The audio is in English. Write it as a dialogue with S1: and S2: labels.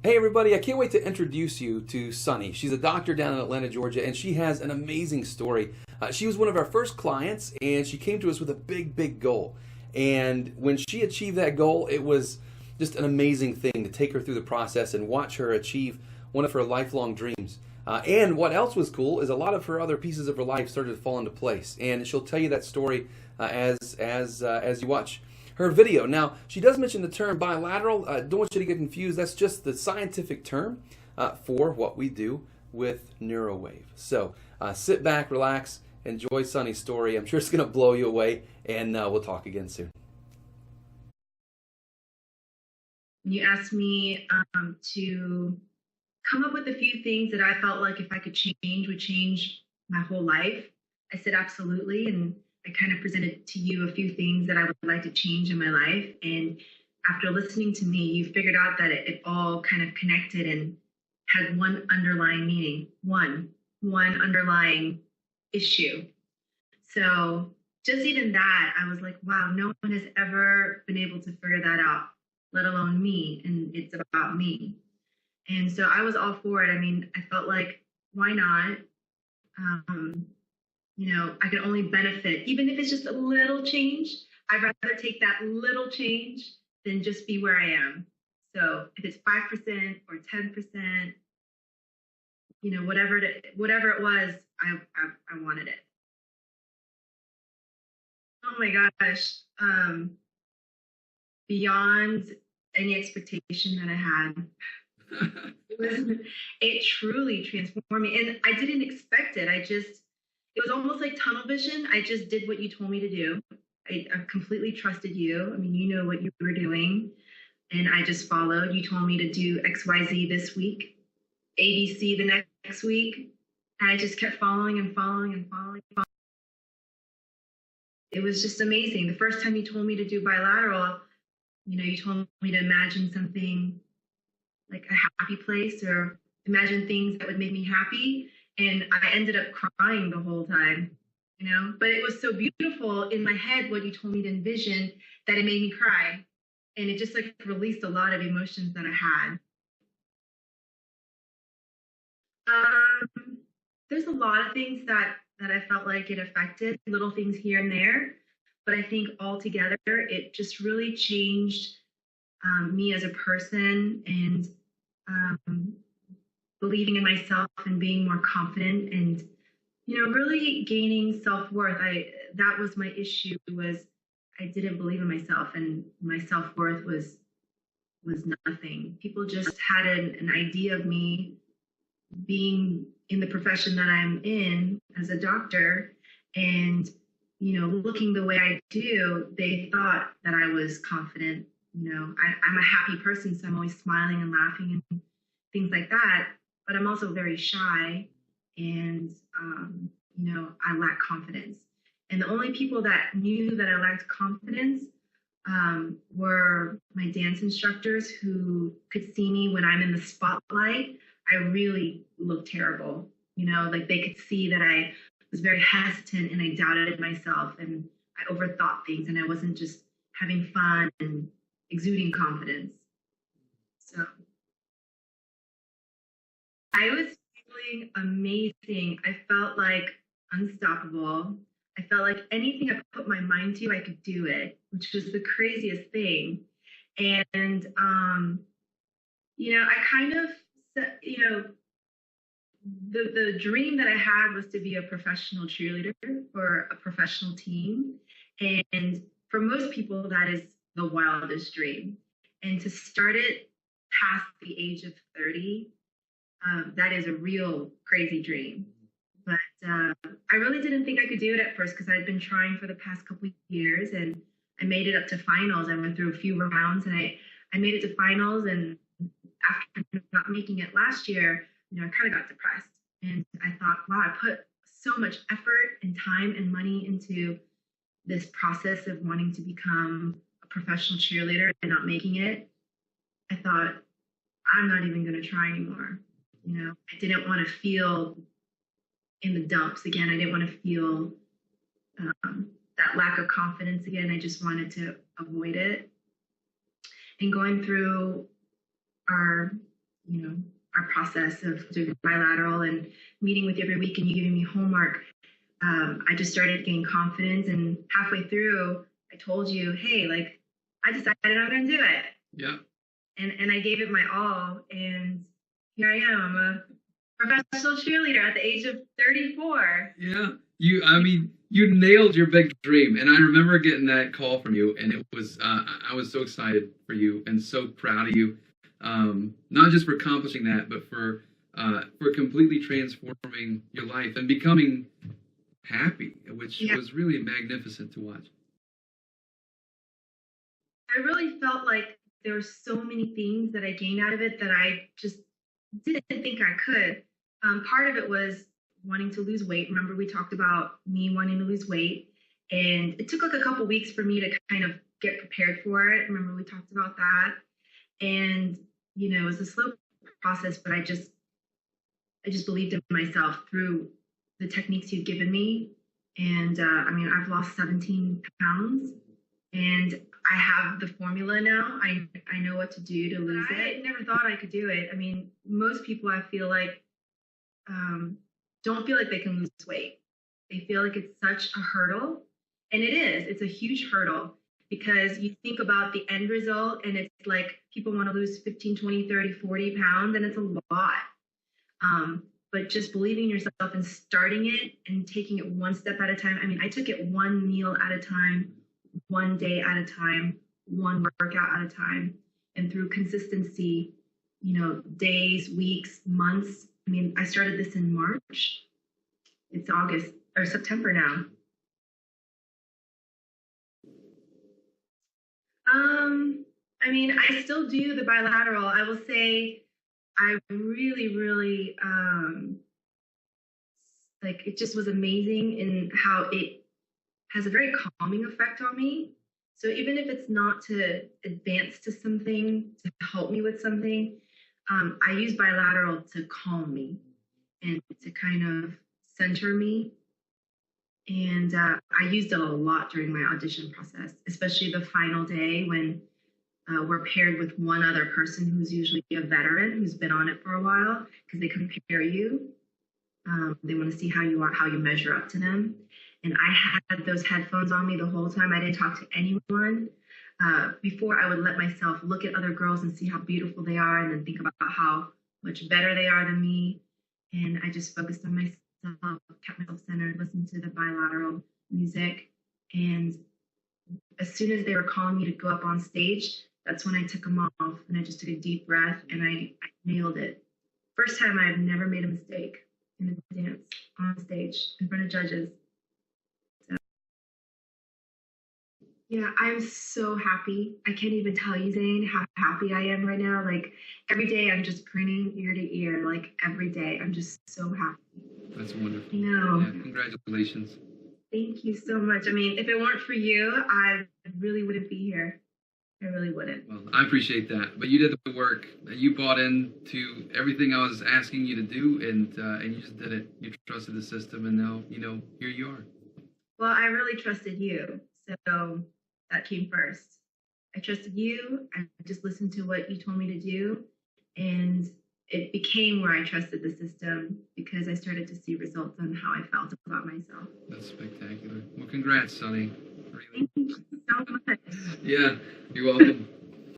S1: Hey everybody, I can't wait to introduce you to Sunny. She's a doctor down in Atlanta, Georgia, and she has an amazing story. She was one of our first clients, and she came to us with a big, big goal. And when she achieved that goal, it was just an amazing thing to take her through the process and watch her achieve one of her lifelong dreams. And what else was cool is a lot of her other pieces of her life started to fall into place, and she'll tell you that story as you watch her video. Now, she does mention the term bilateral. Don't want you to get confused. That's just the scientific term for what we do with NeuroWave. So sit back, relax, enjoy Sunny's story. I'm sure it's going to blow you away, and we'll talk again soon.
S2: You asked me to come up with a few things that I felt like if I could change would change my whole life. I said absolutely, and I kind of presented to you a few things that I would like to change in my life. And after listening to me, you figured out that it all kind of connected and had one underlying meaning, one underlying issue. So just even that, I was like, wow, no one has ever been able to figure that out, let alone me. And it's about me. And so I was all for it. I mean, I felt like, why not? I can only benefit, even if it's just a little change. I'd rather take that little change than just be where I am. So if it's 5% or 10%, whatever it was, I wanted it. Oh my gosh. Beyond any expectation that I had. It truly transformed me. And I didn't expect it. It was almost like tunnel vision. I just did what you told me to do. I completely trusted you. I mean, you know what you were doing. And I just followed. You told me to do XYZ this week, ABC the next week. And I just kept following and following and following. It was just amazing. The first time you told me to do bilateral, you told me to imagine something like a happy place or imagine things that would make me happy. And I ended up crying the whole time, but it was so beautiful in my head, what you told me to envision, that it made me cry. And it just like released a lot of emotions that I had. There's a lot of things that I felt like it affected, little things here and there. But I think altogether, it just really changed me as a person and believing in myself and being more confident and, really gaining self-worth. That was my issue, was I didn't believe in myself, and my self-worth was nothing. People just had an idea of me being in the profession that I'm in as a doctor, and, looking the way I do, they thought that I was confident. I'm a happy person, so I'm always smiling and laughing and things like that. But I'm also very shy, and I lack confidence. And the only people that knew that I lacked confidence were my dance instructors, who could see me when I'm in the spotlight. I really look terrible. Like they could see that I was very hesitant and I doubted myself and I overthought things and I wasn't just having fun and exuding confidence. So I was feeling amazing. I felt like unstoppable. I felt like anything I put my mind to, I could do it, which was the craziest thing. And, I kind of, the dream that I had was to be a professional cheerleader for a professional team. And for most people, that is the wildest dream. And to start it past the age of 30, that is a real crazy dream. But I really didn't think I could do it at first, because I'd been trying for the past couple of years, and I made it up to finals. I went through a few rounds and I made it to finals. And after not making it last year, I kind of got depressed. And I thought, wow, I put so much effort and time and money into this process of wanting to become a professional cheerleader and not making it. I thought, I'm not even going to try anymore. I didn't want to feel in the dumps again. I didn't want to feel that lack of confidence again. I just wanted to avoid it. And going through our our process of doing bilateral and meeting with you every week and you giving me homework, I just started getting confidence. And halfway through, I told you, hey, like, I decided I'm going to do it.
S3: Yeah.
S2: And I gave it my all. And here I am. I'm a professional cheerleader at the age of 34.
S3: Yeah. You nailed your big dream. And I remember getting that call from you, and it was, I was so excited for you and so proud of you. Not just for accomplishing that, but for completely transforming your life and becoming happy, which was really magnificent to watch.
S2: I really felt like there were so many things that I gained out of it that I just didn't think I could. Part of it was wanting to lose weight. Remember, we talked about me wanting to lose weight, and it took like a couple weeks for me to kind of get prepared for it. Remember, we talked about that, and it was a slow process, but I just believed in myself through the techniques you've given me. And I've lost 17 pounds, and I have the formula now. I know what to do to lose it. I never thought I could do it. I mean, most people, I feel like, don't feel like they can lose weight. They feel like it's such a hurdle. And it is. It's a huge hurdle because you think about the end result and it's like people want to lose 15, 20, 30, 40 pounds, and it's a lot. But just believing in yourself and starting it and taking it one step at a time. I mean, I took it one meal at a time, one day at a time, one workout at a time. And through consistency, days, weeks, months. I mean, I started this in March. It's August or September now. I still do the bilateral. I will say I really, really, it just was amazing in how it has a very calming effect on me. So even if it's not to advance to something, to help me with something, I use bilateral to calm me and to kind of center me. And I used it a lot during my audition process, especially the final day when we're paired with one other person who's usually a veteran who's been on it for a while, because they compare you. They want to see how you are, how you measure up to them. And I had those headphones on me the whole time. I didn't talk to anyone. Before, I would let myself look at other girls and see how beautiful they are, and then think about how much better they are than me. And I just focused on myself, kept myself centered, listened to the bilateral music. And as soon as they were calling me to go up on stage, that's when I took them off, and I just took a deep breath, and I nailed it. First time I've never made a mistake in a dance on stage in front of judges. So, yeah, I'm so happy. I can't even tell you, Zane, how happy I am right now. Like, every day I'm just grinning ear to ear. Like, every day I'm just so happy.
S3: That's wonderful.
S2: I know.
S3: Yeah, congratulations.
S2: Thank you so much. I mean, if it weren't for you, I really wouldn't be here. I really wouldn't.
S3: Well, I appreciate that. But you did the work. You bought into everything I was asking you to do, and you just did it. You trusted the system, and now, here you are.
S2: Well, I really trusted you. So that came first. I trusted you. I just listened to what you told me to do. And it became where I trusted the system because I started to see results on how I felt about myself.
S3: That's spectacular. Well, congrats, Sunny.
S2: Thank you so much.
S3: Yeah, you're welcome.